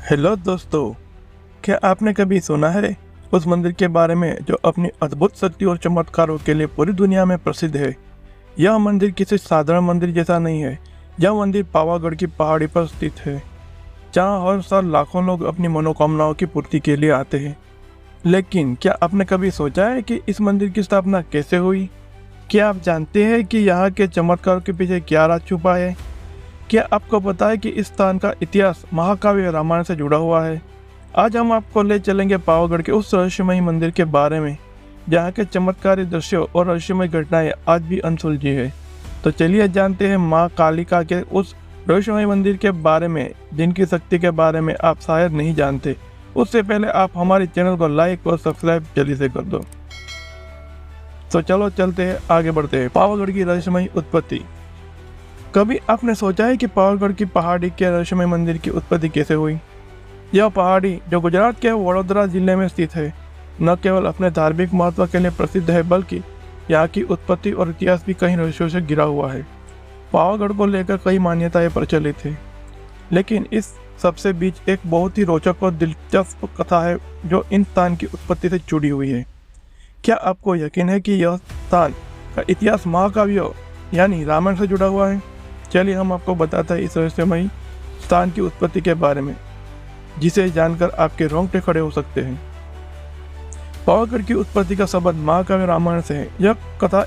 Hello दोस्तों, क्या आपने कभी सुना है उस मंदिर के बारे में जो अपनी अद्भुत शक्ति और चमत्कारों के लिए पूरी दुनिया में प्रसिद्ध है। यह मंदिर किसी साधारण मंदिर जैसा नहीं है। यह मंदिर पावागढ़ की पहाड़ी पर स्थित है, जहां हर साल लाखों लोग अपनी मनोकामनाओं की पूर्ति के लिए आते हैं। लेकिन क्या आपने कभी सोचा है कि इस मंदिर की स्थापना कैसे हुई? क्या आप जानते हैं कि यहाँ के चमत्कारों के पीछे क्या राज छुपा है? क्या आपको पता है कि इस स्थान का इतिहास महाकाव्य रामायण से जुड़ा हुआ है? आज हम आपको ले चलेंगे पावागढ़ के उस रहस्यमयी मंदिर के बारे में, जहाँ के चमत्कारी दृश्यों और रहस्यमय घटनाएं आज भी अनसुलझी है। तो चलिए जानते हैं माँ कालिका के उस रहस्यमय मंदिर के बारे में, जिनकी शक्ति के बारे में आप शायद नहीं जानते। उससे पहले आप हमारे चैनल को लाइक और सब्सक्राइब जल्दी से कर दो। तो चलो चलते हैं, आगे बढ़ते हैं। पावागढ़ की रहस्यमयी उत्पत्ति। कभी आपने सोचा है कि पावागढ़ की पहाड़ी के रहस्यमय मंदिर की उत्पत्ति कैसे हुई? यह पहाड़ी, जो गुजरात के वडोदरा जिले में स्थित है, न केवल अपने धार्मिक महत्व के लिए प्रसिद्ध है, बल्कि यहाँ की उत्पत्ति और इतिहास भी कई रहस्यों से घिरा हुआ है। पावागढ़ को लेकर कई मान्यताएं प्रचलित है, लेकिन इस सबसे बीच एक बहुत ही रोचक और दिलचस्प कथा है जो इन स्थान की उत्पत्ति से जुड़ी हुई है। क्या आपको यकीन है कि यह स्थान का इतिहास महाकाव्य यानी रामायण से जुड़ा हुआ है? चलिए हम आपको बताते हैं इस रहस्यमयी स्थान की उत्पत्ति के बारे में, जिसे जानकर आपके रोंगटे खड़े हो सकते हैं। पावागढ़ की उत्पत्ति का संबंध महाकाव्य रामायण से है। यह कथा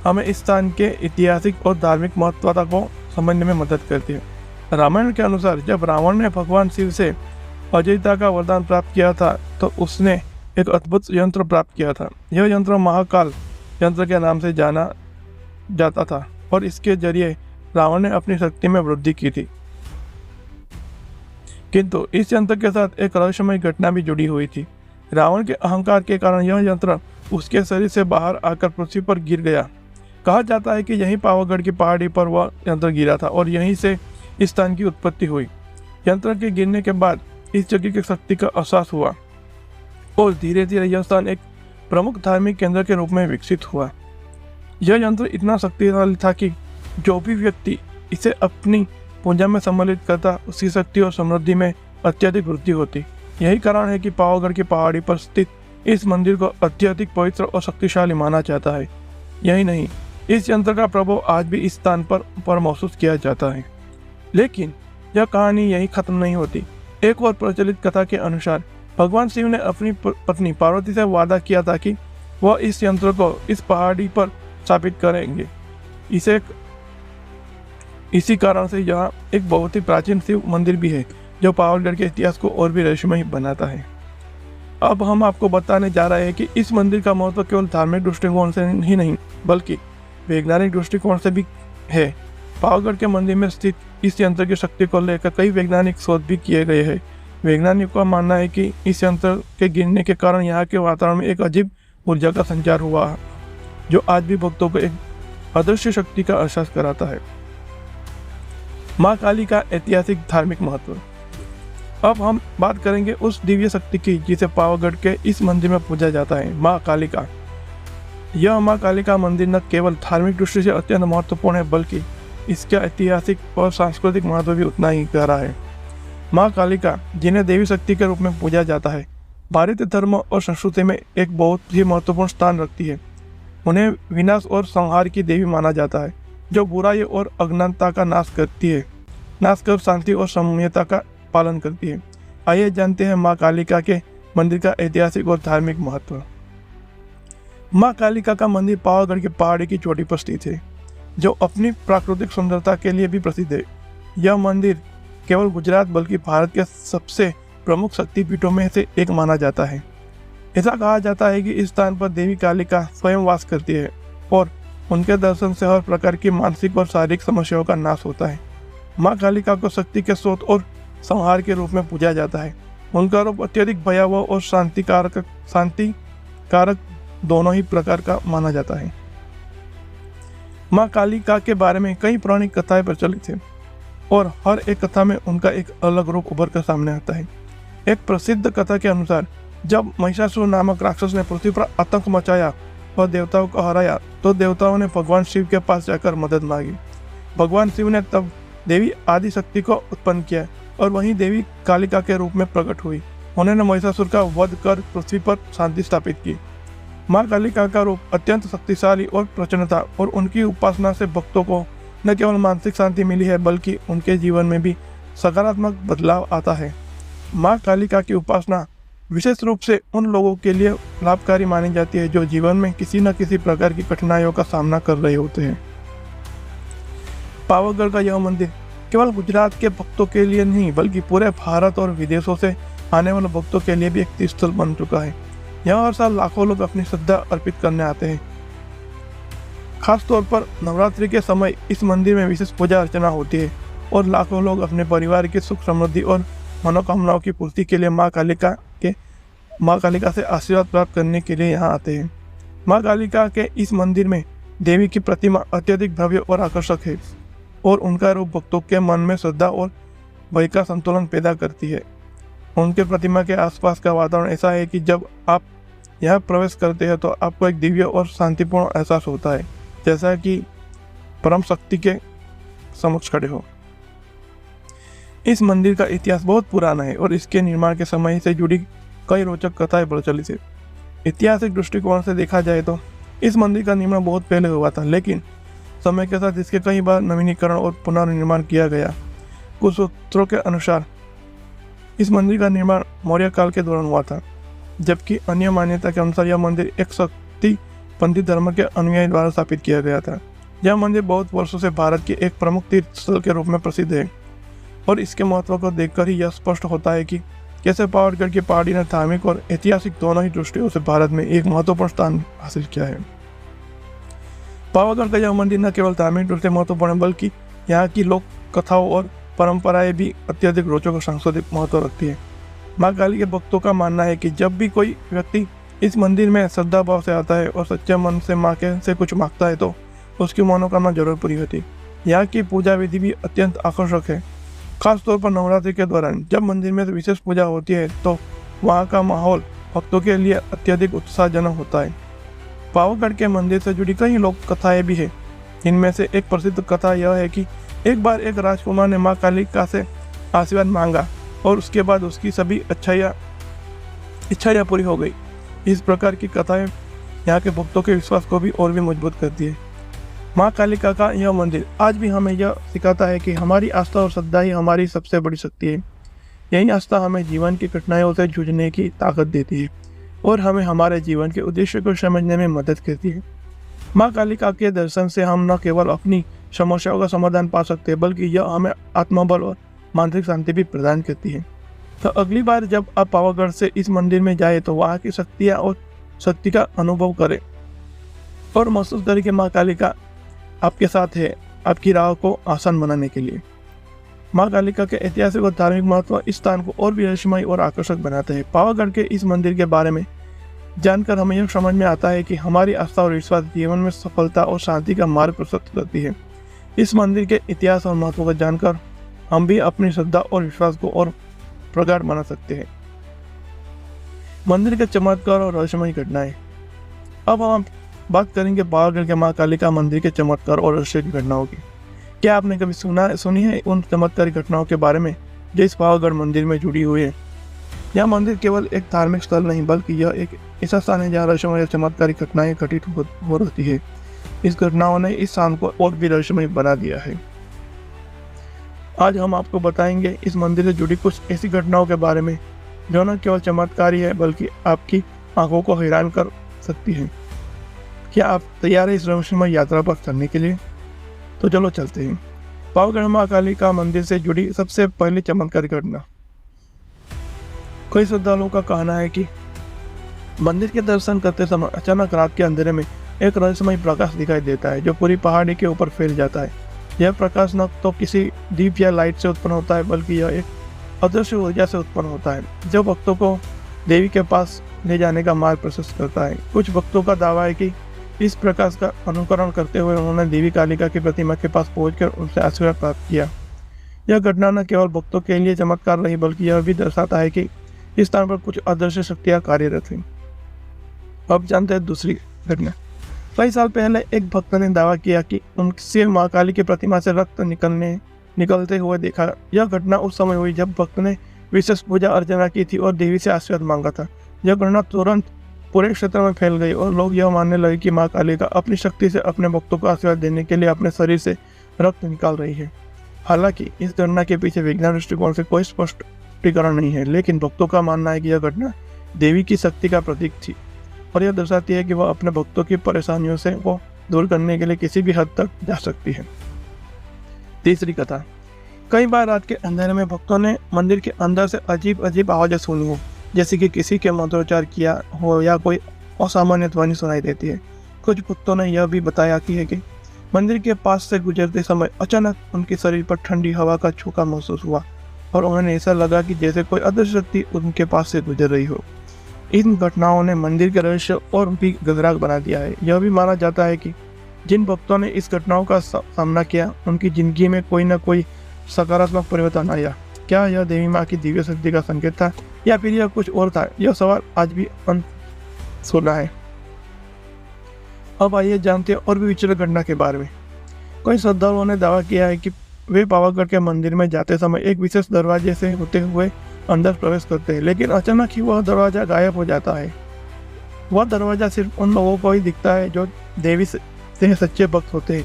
हमें इस स्थान के ऐतिहासिक और धार्मिक महत्वता को समझने में मदद करती है। रामायण के अनुसार जब रावण ने भगवान शिव से अजयता का वरदान प्राप्त किया था, तो उसने एक अद्भुत यंत्र प्राप्त किया था। यह यंत्र महाकाल यंत्र के नाम से जाना जाता था और इसके जरिए रावण ने अपनी शक्ति में वृद्धि की थी। किंतु इस यंत्र के साथ एक रहस्यमय घटना भी जुड़ी हुई थी। रावण के अहंकार के कारण यह यंत्र उसके शरीर से बाहर आकर पृथ्वी पर गिर गया। कहा जाता है कि यहीं पावागढ़ की पहाड़ी पर वह यंत्र गिरा था और यहीं से इस स्थान की उत्पत्ति हुई। यंत्र के गिरने के बाद इस जगह की शक्ति का एहसास हुआ और धीरे धीरे यह स्थान एक प्रमुख धार्मिक केंद्र के रूप में विकसित हुआ। यह यंत्र इतना शक्तिशाली था कि जो भी व्यक्ति इसे अपनी पूजा में सम्मिलित करता, उसकी शक्ति और समृद्धि में अत्यधिक वृद्धि होती। यही कारण है कि पावागढ़ की पहाड़ी पर स्थित इस मंदिर को अत्यधिक पवित्र और शक्तिशाली माना जाता है। यही नहीं, इस यंत्र का प्रभाव आज भी इस स्थान पर महसूस किया जाता है। लेकिन यह कहानी यही खत्म नहीं होती। एक और प्रचलित कथा के अनुसार भगवान शिव ने अपनी पत्नी पार्वती से वादा किया था कि वह इस यंत्र को इस पहाड़ी पर स्थापित करेंगे। इसी कारण से यहाँ एक बहुत ही प्राचीन शिव मंदिर भी है, जो पावागढ़ के इतिहास को और भी रहस्यमय बनाता है। अब हम आपको बताने जा रहे हैं कि इस मंदिर का महत्व केवल धार्मिक दृष्टिकोण से ही नहीं, बल्कि वैज्ञानिक दृष्टिकोण से भी है। पावागढ़ के मंदिर में स्थित इस यंत्र की शक्ति को लेकर कई वैज्ञानिक शोध भी किए गए हैं। वैज्ञानिकों का मानना है कि इस यंत्र के गिरने के कारण यहाँ के वातावरण में एक अजीब ऊर्जा का संचार हुआ, जो आज भी भक्तों को एक अदृश्य शक्ति का एहसास कराता है। माँ काली का ऐतिहासिक धार्मिक महत्व। अब हम बात करेंगे उस दिव्य शक्ति की जिसे पावागढ़ के इस मंदिर में पूजा जाता है, माँ कालिका। यह माँ कालिका मंदिर न केवल धार्मिक दृष्टि से अत्यंत महत्वपूर्ण है, बल्कि इसका ऐतिहासिक और सांस्कृतिक महत्व भी उतना ही गहरा है। माँ कालिका, जिन्हें देवी शक्ति के रूप में पूजा जाता है, भारतीय धर्म और संस्कृति में एक बहुत ही महत्वपूर्ण स्थान रखती है। उन्हें विनाश और संहार की देवी माना जाता है, जो बुराई और अज्ञानता का नाश कर शांति और सौम्यता का पालन करती है। आइए जानते हैं माँ कालिका के मंदिर का ऐतिहासिक और धार्मिक महत्व। माँ कालिका का मंदिर पावागढ़ की पहाड़ी की चोटी पर स्थित है, जो अपनी प्राकृतिक सुंदरता के लिए भी प्रसिद्ध है। यह मंदिर केवल गुजरात बल्कि भारत के सबसे प्रमुख शक्तिपीठों में से एक माना जाता है। ऐसा कहा जाता है कि इस स्थान पर देवी कालिका स्वयं वास करती है और उनके दर्शन से हर प्रकार की मानसिक और शारीरिक समस्याओं का नाश होता है। माँ कालिका को शक्ति के स्रोत और संहार के रूप में पूजा जाता है। उनका रूप अत्यधिक भयावह और शांति कारक दोनों ही प्रकार का माना जाता है। माँ कालिका के बारे में कई पौराणिक कथाएं प्रचलित हैं और हर एक कथा में उनका एक अलग रूप उभर कर सामने आता है। एक प्रसिद्ध कथा के अनुसार जब महिषासुर नामक राक्षस ने पृथ्वी पर आतंक मचाया और देवताओं को हराया, तो देवताओं ने भगवान शिव के पास जाकर मदद मांगी। भगवान शिव ने तब देवी आदि शक्ति को उत्पन्न किया और वहीं देवी कालिका के रूप में प्रकट हुई। उन्होंने महिषासुर का वध कर पृथ्वी पर शांति स्थापित की। माँ कालिका का रूप अत्यंत शक्तिशाली और प्रचंड था और उनकी उपासना से भक्तों को न केवल मानसिक शांति मिली है बल्कि उनके जीवन में भी सकारात्मक बदलाव आता है। माँ कालिका की उपासना विशेष रूप से उन लोगों के लिए लाभकारी मानी जाती है जो जीवन में किसी न किसी प्रकार की कठिनाइयों का सामना कर रहे होते हैं। पावागढ़ का यह मंदिर केवल गुजरात के भक्तों के लिए नहीं बल्कि पूरे भारत और विदेशों से आने वाले भक्तों के लिए भी एक तीर्थस्थल बन चुका है। यहाँ हर साल लाखों लोग अपनी श्रद्धा अर्पित करने आते हैं। खास तौर पर नवरात्रि के समय इस मंदिर में विशेष पूजा अर्चना होती है और लाखों लोग अपने परिवार की सुख समृद्धि और मनोकामनाओं की पूर्ति के लिए माँ कालिका से आशीर्वाद प्राप्त करने के लिए यहाँ आते हैं। माँ कालिका के इस मंदिर में देवी की प्रतिमा अत्यधिक भव्य और आकर्षक है और उनका रूप भक्तों के मन में श्रद्धा और भय का संतुलन पैदा करती है। उनके प्रतिमा के आसपास का वातावरण ऐसा है कि जब आप यहाँ प्रवेश करते हैं तो आपको एक दिव्य और शांतिपूर्ण एहसास होता है, जैसा कि परम शक्ति के समक्ष खड़े हो। इस मंदिर का इतिहास बहुत पुराना है और इसके निर्माण के समय से जुड़ी कई रोचक कथाएं प्रचलित है। ऐतिहासिक दृष्टिकोण से देखा जाए तो इस मंदिर का निर्माण बहुत पहले हुआ था, लेकिन समय के साथ इसके कई बार नवीनीकरण और पुनर्निर्माण किया गया। कुछ सूत्रों के अनुसार इस मंदिर का निर्माण मौर्य काल के दौरान हुआ था, जबकि अन्य मान्यता के अनुसार यह मंदिर एक शक्तिपंथी धर्म के अनुयायी द्वारा स्थापित किया गया था। यह मंदिर बहुत वर्षों से भारत के एक प्रमुख तीर्थ स्थल के रूप में प्रसिद्ध है और इसके महत्व को देखकर ही यह स्पष्ट होता है कि कैसे पावागढ़ की पहाड़ी ने धार्मिक और ऐतिहासिक दोनों ही दृष्टियों से भारत में एक महत्वपूर्ण स्थान हासिल किया है। पावागढ़ का यह मंदिर न केवल धार्मिक रूप से महत्वपूर्ण है बल्कि यहाँ की लोक कथाओं और परंपराएं भी अत्यधिक रोचक और सांस्कृतिक महत्व रखती है। माँ काली के भक्तों का मानना है कि जब भी कोई व्यक्ति इस मंदिर में श्रद्धा भाव से आता है और सच्चे मन से माँ के से कुछ मांगता है तो उसकी मनोकामना जरूर पूरी होती है। यहाँ की पूजा विधि भी अत्यंत आकर्षक है। खासतौर पर नवरात्रि के दौरान जब मंदिर में विशेष पूजा होती है तो वहाँ का माहौल भक्तों के लिए अत्यधिक उत्साहजनक होता है। पावागढ़ के मंदिर से जुड़ी कई लोक कथाएं भी है। इनमें से एक प्रसिद्ध कथा यह है कि एक बार एक राजकुमार ने माँ कालिका से आशीर्वाद मांगा और उसके बाद उसकी सभी इच्छाएं पूरी हो गई। इस प्रकार की कथाएं यहाँ के भक्तों के विश्वास को भी और भी मजबूत करती है। माँ कालिका का यह मंदिर आज भी हमें यह सिखाता है कि हमारी आस्था और श्रद्धा ही हमारी सबसे बड़ी शक्ति है। यही आस्था हमें जीवन की कठिनाइयों से जूझने की ताकत देती है और हमें हमारे जीवन के उद्देश्य को समझने में मदद करती है। माँ कालिका के दर्शन से हम न केवल अपनी समस्याओं का समाधान पा सकते हैं बल्कि यह हमें आत्मबल और मानसिक शांति भी प्रदान करती है। तो अगली बार जब आप पावागढ़ से इस मंदिर में जाए तो वहाँ की शक्तियाँ और शक्ति का अनुभव करें और महसूस करें कि माँ कालिका आपके साथ है, आपकी राह को आसान बनाने के लिए। माँ कालिका के ऐतिहासिक और धार्मिक महत्व इस स्थान को और भी रहस्यमय और आकर्षक बनाते हैं। पावागढ़ के इस मंदिर के बारे में जानकर हमें यह समझ में आता है कि हमारी आस्था और विश्वास जीवन में सफलता और शांति का मार्ग प्रशस्त करती है। इस मंदिर के इतिहास और महत्व को जानकर हम भी अपनी श्रद्धा और विश्वास को और प्रगाढ़ बना सकते हैं। मंदिर के चमत्कार और रहस्यमय घटनाएं। अब हम बात करेंगे पावागढ़ के माँ कालिका मंदिर के चमत्कार और रहस्य की घटनाओं की। क्या आपने कभी सुनी है उन चमत्कारी घटनाओं के बारे में जो इस पावागढ़ मंदिर में जुड़ी हुई है? यह मंदिर केवल एक धार्मिक स्थल नहीं बल्कि यह एक ऐसा स्थान है जहाँ रहस्यमय चमत्कारी घटनाएं घटित हो रहती है। इस घटनाओं ने इस स्थान को और भी रहस्यमय बना दिया है। आज हम आपको बताएंगे इस मंदिर से जुड़ी कुछ ऐसी घटनाओं के बारे में जो न केवल चमत्कारी है बल्कि आपकी आंखों को हैरान कर सकती है। क्या आप तैयार हैं इस रहस्यमय यात्रा पर चलने के लिए? तो चलो चलते हैं। पावागढ़ माँ कालिका मंदिर से जुड़ी सबसे पहली चमत्कारी घटना। कई श्रद्धालुओं का कहना है कि मंदिर के दर्शन करते समय अचानक रात के अंधेरे में एक रहस्यमय प्रकाश दिखाई देता है जो पूरी पहाड़ी के ऊपर फैल जाता है। यह प्रकाश न तो किसी दीप या लाइट से उत्पन्न होता है बल्कि यह एक अदृश्य ऊर्जा से उत्पन्न होता है जो भक्तों को देवी के पास ले जाने का मार्ग प्रशस्त करता है। कुछ भक्तों का दावा है कि इस प्रकाश का अनुकरण करते हुए उन्होंने देवी कालिका की प्रतिमा के पास पहुंचकर उनसे आशीर्वाद प्राप्त किया। यह घटना न केवल भक्तों के लिए चमत्कार रही बल्कि यह भी दर्शाता है कि इस स्थान पर कुछ अदृश्य शक्तियां कार्यरत थीं। अब जानते हैं दूसरी घटना। कई साल पहले एक भक्त ने दावा किया कि उनसे माँ काली की प्रतिमा से रक्त निकलते हुए देखा। यह घटना उस समय हुई जब भक्त ने विशेष पूजा अर्चना की थी और देवी से आशीर्वाद मांगा था। यह घटना तुरंत पूरे क्षेत्र में फैल गई और लोग यह मानने लगे कि माँ कालिका अपनी शक्ति से अपने भक्तों को आशीर्वाद देने के लिए अपने शरीर से रक्त निकाल रही है। हालांकि इस घटना के पीछे विज्ञान दृष्टिकोण से कोई स्पष्टीकरण नहीं है, लेकिन भक्तों का मानना है कि यह घटना देवी की शक्ति का प्रतीक थी और यह दर्शाती है कि वह अपने भक्तों की परेशानियों से को दूर करने के लिए किसी भी हद तक जा सकती है। तीसरी कथा। कई बार रात के अंधेरे में भक्तों ने मंदिर के अंदर से अजीब अजीब आवाजें सुनी हो, जैसे कि किसी के मंत्रोच्चार किया हो या कोई असामान्य ध्वनि सुनाई देती है। कुछ भक्तों ने यह भी बताया कि मंदिर के पास से गुजरते समय अचानक उनके शरीर पर ठंडी हवा का झोंका महसूस हुआ और उन्हें ऐसा लगा कि जैसे कोई अदृश्य शक्ति उनके पास से गुजर रही हो। इन घटनाओं ने मंदिर के रहस्य और भी गहरा बना दिया है। यह भी माना जाता है कि जिन भक्तों ने इस घटनाओं का सामना किया उनकी जिंदगी में कोई न कोई सकारात्मक परिवर्तन आया। क्या यह देवी माँ की दिव्य शक्ति का संकेत था या फिर यह कुछ और था? यह सवाल आज भी अनसुलझा है। अब आइए जानते हैं और भी विचित्र घटना के बारे में। कई श्रद्धालुओं ने दावा किया है कि वे पावागढ़ के मंदिर में जाते समय एक विशेष दरवाजे से होते हुए अंदर प्रवेश करते हैं, लेकिन अचानक ही वह दरवाजा गायब हो जाता है। वह दरवाजा सिर्फ उन लोगों को ही दिखता है जो देवी से सच्चे भक्त होते हैं।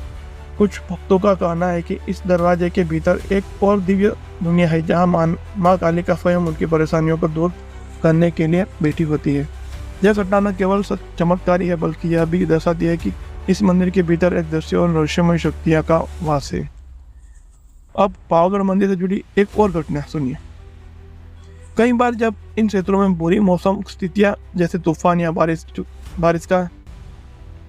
कुछ भक्तों का कहना है कि इस दरवाजे के भीतर एक और दिव्य दुनिया है जहां माँ कालिका स्वयं उनकी परेशानियों को दूर करने के लिए बैठी होती है। यह घटना न केवल चमत्कारी है बल्कि यह भी दर्शाती है कि इस मंदिर के भीतर एक दृश्य और रहस्यमय शक्तियां का वास है। अब पावागढ़ मंदिर से जुड़ी एक और घटना सुनिए। कई बार जब इन क्षेत्रों में बुरी मौसम स्थितियां जैसे तूफान या बारिश का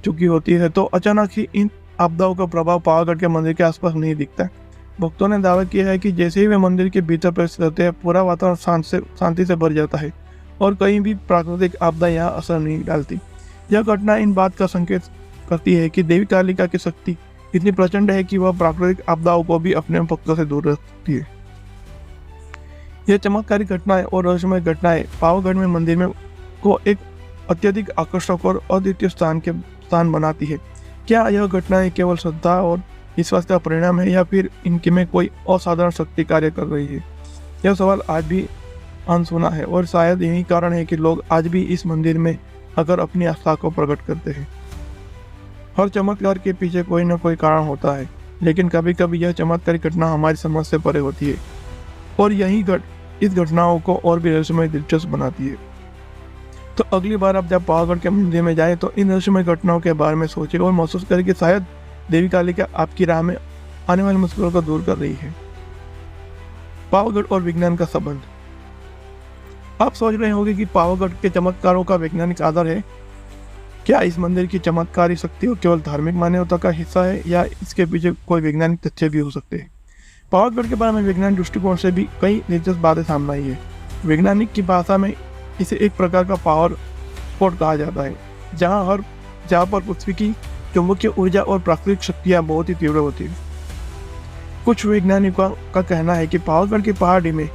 चुकी होती है तो अचानक ही इन आपदाओं का प्रभाव पावागढ़ के मंदिर के आसपास नहीं दिखता। भक्तों ने दावा किया है कि जैसे ही वे मंदिर के भीतर प्रवेश करते हैं पूरा वातावरण शांति से भर जाता है और कहीं भी प्राकृतिक आपदा यहाँ असर नहीं डालती। यह घटना इन बात का संकेत करती है कि देवी कालिका की शक्ति इतनी प्रचंड है कि वह प्राकृतिक आपदाओं को भी अपने भक्तों से दूर रखती है। यह चमत्कारी घटनाएं और रहस्यमय घटनाएं पावागढ़ में मंदिर में को एक अत्यधिक आकर्षक और अद्वितीय स्थान बनाती है। क्या यह घटनाएं केवल श्रद्धा और विश्वास का परिणाम है या फिर इनके में कोई असाधारण शक्ति कार्य कर रही है? यह सवाल आज भी अनसुना है और शायद यही कारण है कि लोग आज भी इस मंदिर में अगर अपनी आस्था को प्रकट करते हैं। हर चमत्कार के पीछे कोई न कोई कारण होता है, लेकिन कभी कभी यह चमत्कारी घटना हमारी समझ से परे होती है और यही इस घटनाओं को और भी रहस्यमय दिलचस्प बनाती है। तो अगली बार आप जब पावागढ़ के मंदिर में जाएं तो इन रहस्यमय घटनाओं के बारे में सोचें और महसूस करें कि शायद देवी कालिका आपकी राह में आने वाली मुश्किलों को दूर कर रही है। पावागढ़ और विज्ञान का संबंध। आप सोच रहे होंगे कि पावागढ़ के चमत्कारों का वैज्ञानिक आधार है। क्या इस मंदिर की चमत्कारी शक्ति केवल धार्मिक मान्यता का हिस्सा है या इसके पीछे कोई वैज्ञानिक तथ्य भी हो सकते हैं? पावागढ़ के बारे में वैज्ञानिक दृष्टिकोण से भी कई दिलचस्प बातें सामने आई है। वैज्ञानिक की भाषा में इसे एक प्रकार का पावर स्पॉट कहा जाता है, जहाँ पर पृथ्वी की चुंबकीय ऊर्जा और प्राकृतिक शक्तियाँ बहुत ही तीव्र होती है। कुछ वैज्ञानिकों का कहना है कि पावागढ़ की पहाड़ी में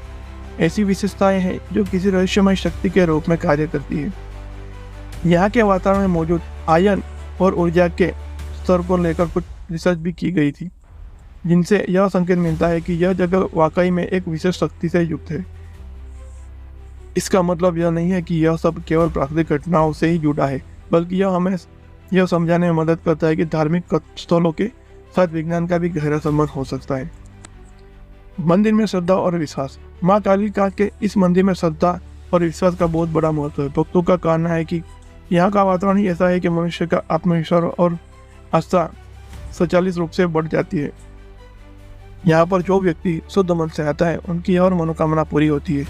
ऐसी विशेषताएं हैं जो किसी रहस्यमय शक्ति के रूप में कार्य करती है। यहाँ के वातावरण में मौजूद आयन और ऊर्जा के स्तर को लेकर कुछ रिसर्च भी की गई थी, जिनसे यह संकेत मिलता है कि यह जगह वाकई में एक विशेष शक्ति से युक्त है। इसका मतलब यह नहीं है कि यह सब केवल प्राकृतिक घटनाओं से ही जुड़ा है, बल्कि यह हमें यह समझाने में मदद करता है कि धार्मिक स्थलों के साथ विज्ञान का भी गहरा संबंध हो सकता है। मंदिर में श्रद्धा और विश्वास। माँ कालिका के इस मंदिर में श्रद्धा और विश्वास का बहुत बड़ा महत्व है। भक्तों का कहना है कि यहाँ का वातावरण ही ऐसा है कि मनुष्य का आत्मविश्वास और आस्था स्वचालित रूप से बढ़ जाती है। यहाँ पर जो व्यक्ति शुद्ध मन से आता है उनकी हर मनोकामना पूरी होती है।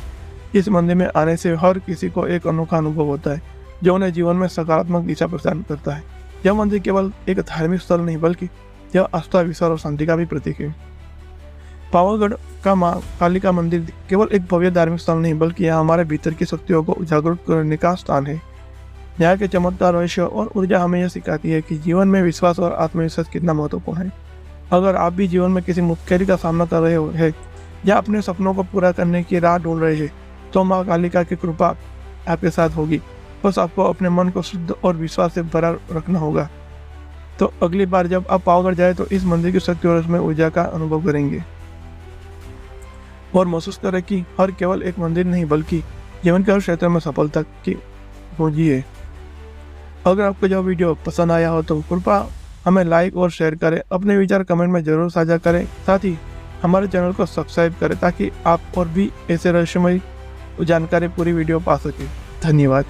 इस मंदिर में आने से हर किसी को एक अनोखा अनुभव होता है जो उन्हें जीवन में सकारात्मक दिशा प्रदान करता है। यह मंदिर केवल एक धार्मिक स्थल नहीं बल्कि यह आस्था, विश्वास और शांति का भी प्रतीक है। पावागढ़ का माँ कालिका मंदिर केवल एक भव्य धार्मिक स्थल नहीं बल्कि यह हमारे भीतर की शक्तियों को उजागर करने का स्थान है। यहाँ के चमत्कार, रहस्य और ऊर्जा हमें यह सिखाती है कि जीवन में विश्वास और आत्मविश्वास कितना महत्वपूर्ण है। अगर आप भी जीवन में किसी मुश्किल का सामना कर रहे हैं या अपने सपनों को पूरा करने की राह ढूंढ रहे हैं तो माँ कालिका की कृपा आपके साथ होगी। बस आपको अपने मन को शुद्ध और विश्वास से भरा रखना होगा। तो अगली बार जब आप पावागढ़ जाए तो इस मंदिर की शक्ति और उसमें ऊर्जा का अनुभव करेंगे। और महसूस करें कि हर केवल एक मंदिर नहीं बल्कि जीवन के हर क्षेत्र में सफलता की पूंजी है। अगर आपको यह वीडियो पसंद आया हो तो कृपया हमें लाइक और शेयर करें, अपने विचार कमेंट में जरूर साझा करें, साथ ही हमारे चैनल को सब्सक्राइब करें ताकि आप और भी ऐसे रहस्यमय जानकारी पूरी वीडियो पा सकें। धन्यवाद।